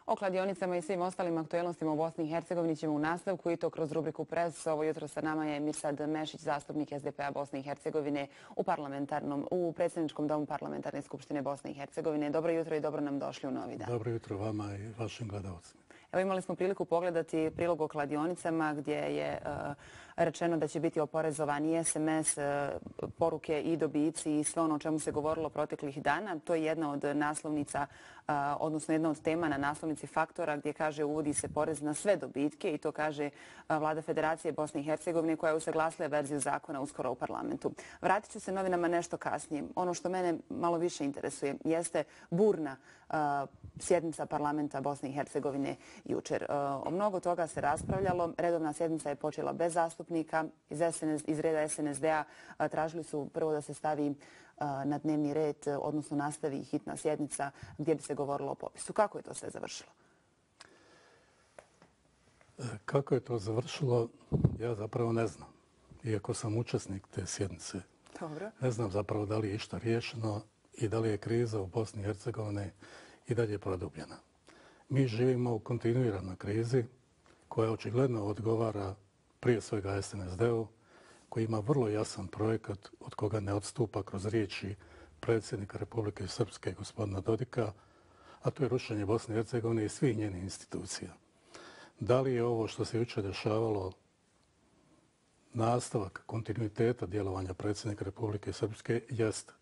O kladionicama i svim ostalim aktuelnostima u Bosni i Hercegovini ćemo u nastavku i to kroz rubriku Pres. Ovo jutro sa nama je Mirsad Mešić, zastupnik SDP-a Bosne i Hercegovine u predsjedničkom domu Parlamentarne skupštine Bosne i Hercegovine. Dobro jutro i dobro nam došli u novi dan. Dobro jutro vama i vašim gledalcima. Evo, imali smo priliku pogledati prilog o kladionicama gdje je rečeno da će biti oporezovani SMS, poruke i dobici i sve ono o čemu se govorilo proteklih dana. To je jedna od naslovnica, odnosno jedna od tema na naslovnici Faktora gdje kaže uvodi se porez na sve dobitke i to kaže Vlada Federacije Bosne i Hercegovine koja je usaglasila verziju zakona uskoro u parlamentu. Vratit ću se novinama nešto kasnije. Ono što mene malo više interesuje jeste burna sjednica parlamenta Bosne i Hercegovine jučer. O mnogo toga se raspravljalo. Redovna sjednica je počela bez zastupnika. Iz reda SNSD-a tražili su prvo da se stavi na dnevni red, odnosno nastavi hitna sjednica gdje bi se govorilo o popisu. Kako je to sve završilo? Kako je to završilo, ja zapravo ne znam. Iako sam učesnik te sjednice. Dobro. Ne znam zapravo da li je išta riješeno i da li je kriza u Bosni i Hercegovini i dalje produbljena. Mi živimo u kontinuiranoj krizi koja očigledno odgovara prije svega SNSD-u koji ima vrlo jasan projekat od koga ne odstupa kroz riječi predsjednika Republike Srpske gospodina Dodika, a to je rušenje Bosne i Hercegovine i svih njenih institucija. Da li je ovo što se jučer dešavalo nastavak kontinuiteta djelovanja predsjednika Republike Srpske? Jeste.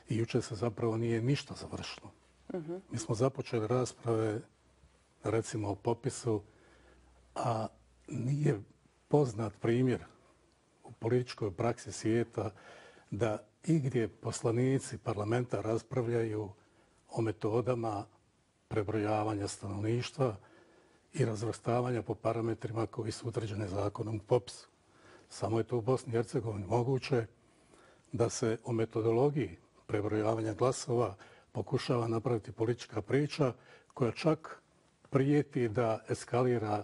I jučer se zapravo nije ništa završilo. Mi smo započeli rasprave, recimo o popisu, a nije poznat primjer u političkoj praksi svijeta da igdje poslanici parlamenta raspravljaju o metodama prebrojavanja stanovništva i razvrstavanja po parametrima koji su utvrđeni zakonom u popisu. Samo je to u Bosni i Hercegovini moguće da se o metodologiji prebrojavanja glasova pokušava napraviti politička priča koja čak prijeti da eskalira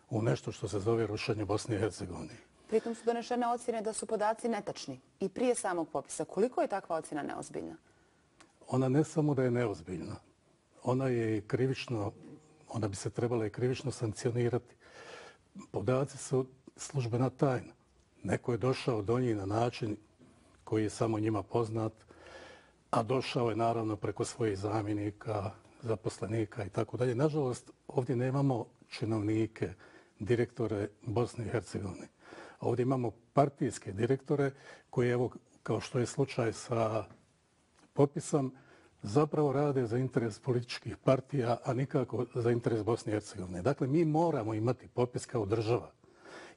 u nešto što se zove rušenje Bosne i Hercegovine. Pritom su donešene ocjene da su podaci netačni i prije samog popisa. Koliko je takva ocjena neozbiljna? Ona ne samo da je neozbiljna, ona je i krivično, ona bi se trebala i krivično sankcionirati. Podaci su službena tajna. Neko je došao do njih na način koji je samo njima poznat, a došao je naravno preko svojih zamjenika, zaposlenika i tako dalje. Nažalost, ovdje nemamo činovnike, direktore Bosne i Hercegovine. Ovdje imamo partijske direktore koji, evo, kao što je slučaj sa popisom, zapravo rade za interes političkih partija, a nikako za interes Bosne i Hercegovine. Dakle, mi moramo imati popis kao država.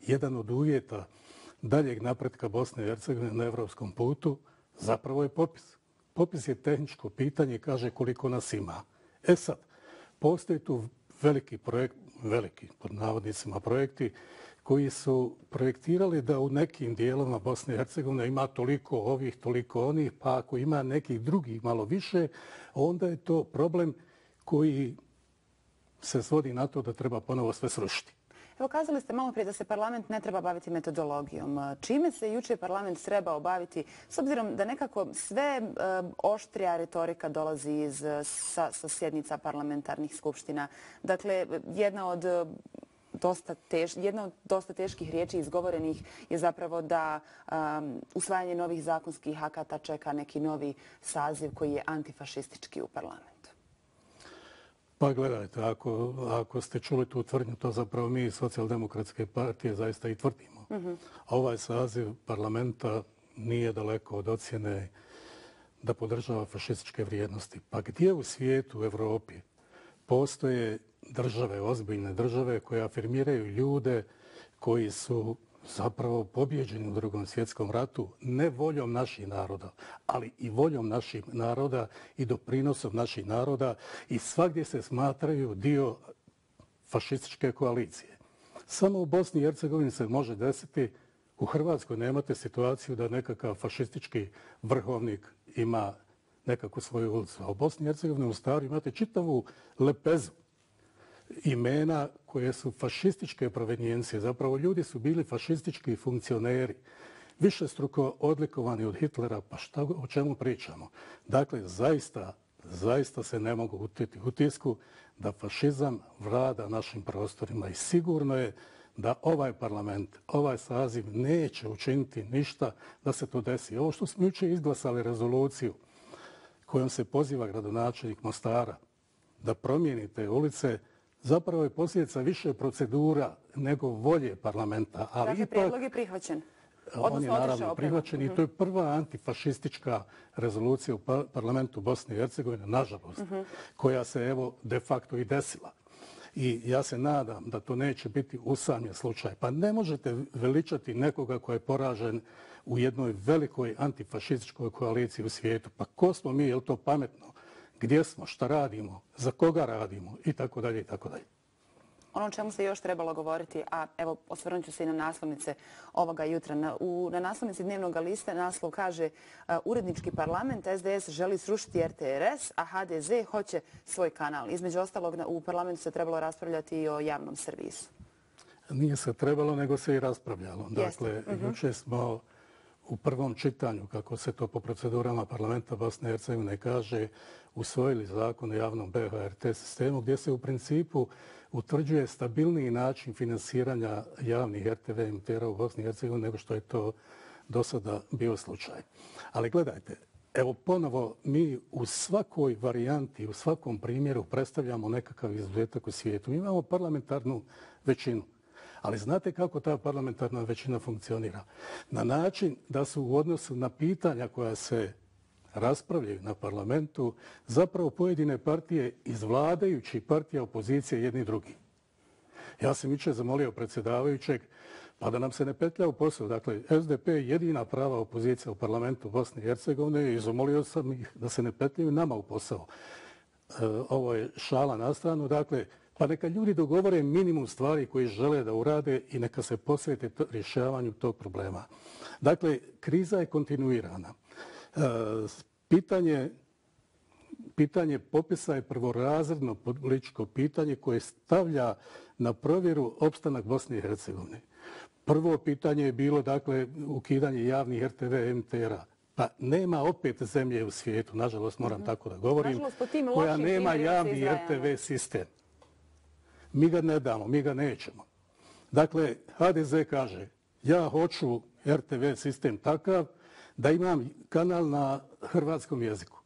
Jedan od uvjeta daljeg napretka Bosne i Hercegovine na evropskom putu zapravo je popis. Popis je tehničko pitanje i kaže koliko nas ima. E sad, postoji tu veliki projekt, veliki pod navodnicima projekti, koji su projektirali da u nekim dijelovima Bosne i Hercegovine ima toliko ovih, toliko onih, pa ako ima nekih drugih malo više, onda je to problem koji se svodi na to da treba ponovo sve srušiti. Evo, kazali ste malo prije da se parlament ne treba baviti metodologijom. Čime se jučer parlament trebao baviti, s obzirom da nekako sve oštrija retorika dolazi sa sjednica parlamentarnih skupština? Dakle, jedna od dosta teških riječi izgovorenih je zapravo da usvajanje novih zakonskih akata čeka neki novi saziv koji je antifašistički u parlamentu. Pa gledajte, ako ste čuli tu tvrdnju, to zapravo mi iz Socijaldemokratske partije zaista i tvrdimo. A ovaj saziv parlamenta nije daleko od ocjene da podržava fašističke vrijednosti. Pa gdje u svijetu, u Europi, postoje države, ozbiljne države koje afirmiraju ljude koji su zapravo pobjeđeni u Drugom svjetskom ratu ne voljom naših naroda, ali i voljom naših naroda i doprinosom naših naroda i svagdje se smatraju dio fašističke koalicije. Samo u Bosni i Hercegovini se može desiti, u Hrvatskoj nemate situaciju da nekakav fašistički vrhovnik ima nekakvu svoju ulicu. A u Bosni i Hercegovini u Staru imate čitavu lepezu imena koje su fašističke provenijencije. Zapravo ljudi su bili fašistički funkcioneri, višestruko odlikovani od Hitlera, pa o čemu pričamo? Dakle, zaista zaista se ne mogu utjeti utisku da fašizam vlada našim prostorima i sigurno je da ovaj parlament, ovaj saziv neće učiniti ništa da se to desi. Ovo što smo jučer izglasali rezoluciju kojom se poziva gradonačelnik Mostara da promijeni te ulice, zapravo je posljedica više procedura nego volje parlamenta. Ali dakle, prijedlog je prihvaćen. On je naravno prihvaćen i to je prva antifašistička rezolucija u parlamentu Bosne i Hercegovine, nažalost, koja se evo de facto i desila. I ja se nadam da to neće biti usamljen slučaj. Pa ne možete veličati nekoga koji je poražen u jednoj velikoj antifašističkoj koaliciji u svijetu. Pa ko smo mi, je li to pametno? Gdje smo, šta radimo, za koga radimo i tako dalje i tako dalje. Ono o čemu se još trebalo govoriti, a evo osvrnut ću se i na naslovnice ovoga jutra. Na naslovnici Dnevnog lista naslov kaže urednički parlament, SDS želi srušiti RTRS, a HDZ hoće svoj kanal. Između ostalog u parlamentu se trebalo raspravljati i o javnom servisu. Nije se trebalo, nego se i raspravljalo. Dakle, jučer smo u prvom čitanju, kako se to po procedurama parlamenta Bosne i Hercegovine kaže, usvojili zakon o javnom BHRT sistemu gdje se u principu utvrđuje stabilniji način finansiranja javnih RTV emitera u Bosni i Hercegovini nego što je to do sada bio slučaj. Ali gledajte, evo ponovo mi u svakoj varijanti, u svakom primjeru predstavljamo nekakav izuzetak u svijetu. Mi imamo parlamentarnu većinu. Ali znate kako ta parlamentarna većina funkcionira? Na način da su u odnosu na pitanja koja se raspravljaju na parlamentu zapravo pojedine partije iz vladajućih partija opozicije jedni drugi. Ja sam jučer zamolio predsjedavajućeg pa da nam se ne petlja u posao. Dakle, SDP je jedina prava opozicija u parlamentu Bosne i Hercegovine i zamolio sam ih da se ne petljaju nama u posao. Ovo je šala na stranu. Dakle, pa neka ljudi dogovore minimum stvari koje žele da urade i neka se posvete rješavanju tog problema. Dakle, kriza je kontinuirana. Pitanje popisa je prvorazredno političko pitanje koje stavlja na provjeru opstanak Bosne i Hercegovine. Prvo pitanje je bilo, dakle, ukidanje javnih RTV emitera. Pa nema opet zemlje u svijetu, nažalost moram tako da govorim, koja nema javni RTV sistem. Mi ga ne damo, mi ga nećemo. Dakle, HDZ kaže, ja hoću RTV sistem takav da imam kanal na hrvatskom jeziku.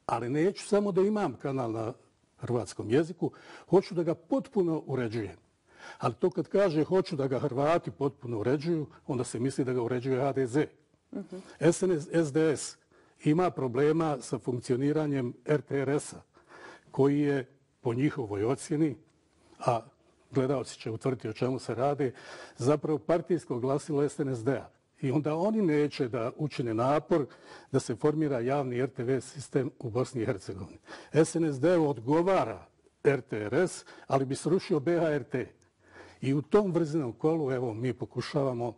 Ali neću samo da imam kanal na hrvatskom jeziku, hoću da ga potpuno uređujem. Ali to kad kaže hoću da ga Hrvati potpuno uređuju, onda se misli da ga uređuje HDZ. SDS ima problema sa funkcioniranjem RTRS-a, koji je po njihovoj ocjeni, a gledalci će utvrditi o čemu se radi, zapravo partijsko glasilo SNSD-a. I onda oni neće da učine napor da se formira javni RTV sistem u Bosni i Hercegovini. SNSD odgovara RTRS, ali bi srušio BHRT. I u tom vrzinom kolu, evo, mi pokušavamo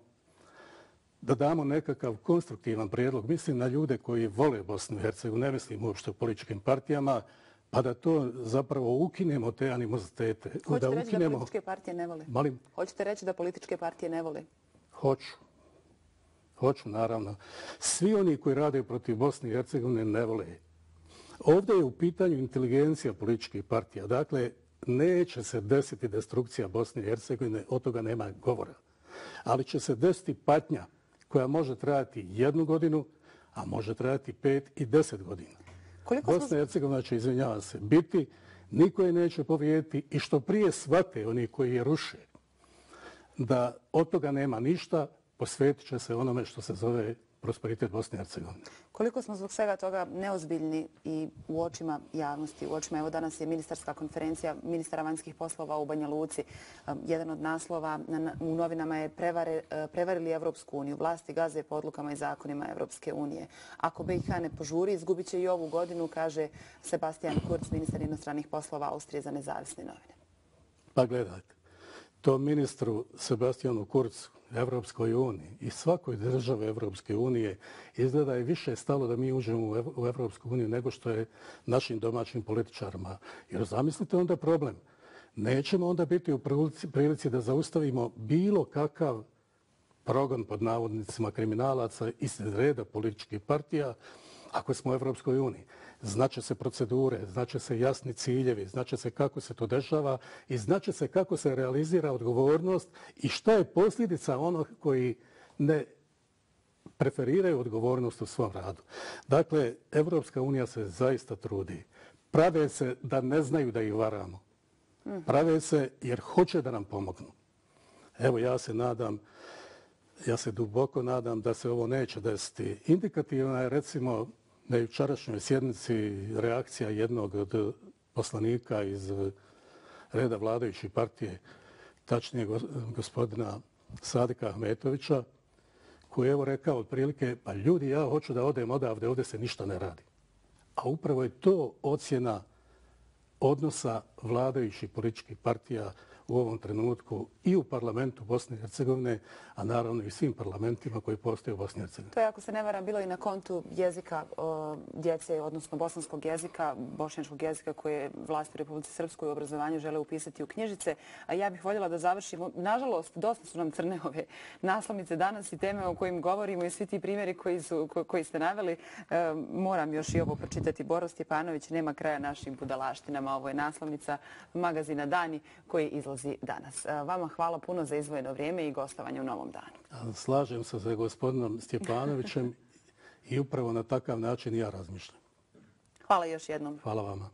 da damo nekakav konstruktivan prijedlog. Mislim na ljude koji vole Bosnu i Hercegovinu, ne mislim uopšte o političkim partijama, pa da to zapravo ukinemo te animozitete. Hoćete reći da političke partije ne vole? Molim? Hoćete reći da političke partije ne vole? Hoću. Hoću, naravno. Svi oni koji rade protiv Bosne i Hercegovine ne vole. Ovdje je u pitanju inteligencija političkih partija. Dakle, neće se desiti destrukcija Bosne i Hercegovine, od toga nema govora. Ali će se desiti patnja koja može trajati 1 godinu, a može trajati 5 i 10 godina. Bosna i Hercegovina će, izvinjavam se, biti, niko je neće povrijediti i što prije shvate oni koji je ruše, da od toga nema ništa, posvetit će se onome što se zove prosperitet Bosne i Hercegovine. Koliko smo zbog svega toga neozbiljni i u očima javnosti, u očima, evo danas je ministarska konferencija ministara vanjskih poslova u Banja Luci. Jedan od naslova u novinama je prevarili Evropsku uniju, vlasti gaze po odlukama i zakonima Evropske unije. Ako BiH ne požuri, izgubit će i ovu godinu, kaže Sebastian Kurz, ministar inostranih poslova Austrije za nezavisne novine. Pa gledajte, to ministru Sebastianu Kurzu, Evropskoj uniji i svakoj državi Evropske unije izgleda je više stalo da mi uđemo u Evropsku uniju nego što je našim domaćim političarima. Jer zamislite onda problem. Nećemo onda biti u prilici da zaustavimo bilo kakav progon pod navodnicima kriminalaca iz reda političkih partija ako smo u Evropskoj uniji. znaće se procedure, znaće se jasni ciljevi, znaće se kako se to dešava i znaće se kako se realizira odgovornost i šta je posljedica onog koji ne preferiraju odgovornost u svom radu. Dakle, Evropska unija se zaista trudi. Prave se da ne znaju da ih varamo. Prave se jer hoće da nam pomognu. Evo, ja se duboko nadam da se ovo neće desiti. Indikativna je, recimo, na jučerašnjoj sjednici reakcija jednog od poslanika iz reda vladajuće partije, tačnije gospodina Sadika Ahmetovića, koji je evo rekao otprilike, pa ljudi, ja hoću da odem odavde, ovdje se ništa ne radi. A upravo je to ocjena odnosa vladajućih političkih partija u ovom trenutku i u parlamentu Bosne i Hercegovine, a naravno i svim parlamentima koji postoje u Bosni i Hercegovini. To je, ako se ne varam, bilo i na kontu jezika djece, odnosno bosanskog jezika, bošnjačkog jezika koje vlasti u Republici Srpskoj u obrazovanju žele upisati u knjižice. A ja bih voljela da završimo. Nažalost, dosta su nam crne ove naslovnice danas i teme o kojim govorimo i svi ti primjeri koji ste naveli. Moram još i ovo pročitati. Boro Stjepanović, nema kraja našim budalaštinama. Ovo je naslovnica magazina Dani koji izlazi danas. Vama hvala puno za izdvojeno vrijeme i gostovanje u Novom danu. Slažem se sa gospodinom Stjepanovićem i upravo na takav način ja razmišljam. Hvala još jednom. Hvala vama.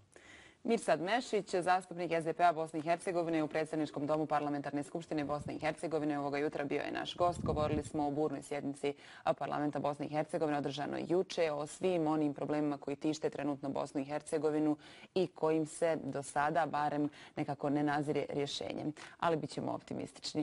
Mirsad Mešić, zastupnik SDP-a Bosne i Hercegovine u predsjedničkom domu Parlamentarne skupštine Bosne i Hercegovine. Ovoga jutra bio je naš gost. Govorili smo o burnoj sjednici parlamenta Bosne i Hercegovine održanoj juče, o svim onim problemima koji tište trenutno Bosnu i Hercegovinu i kojim se do sada barem nekako ne nazire rješenjem. Ali bit ćemo optimistični.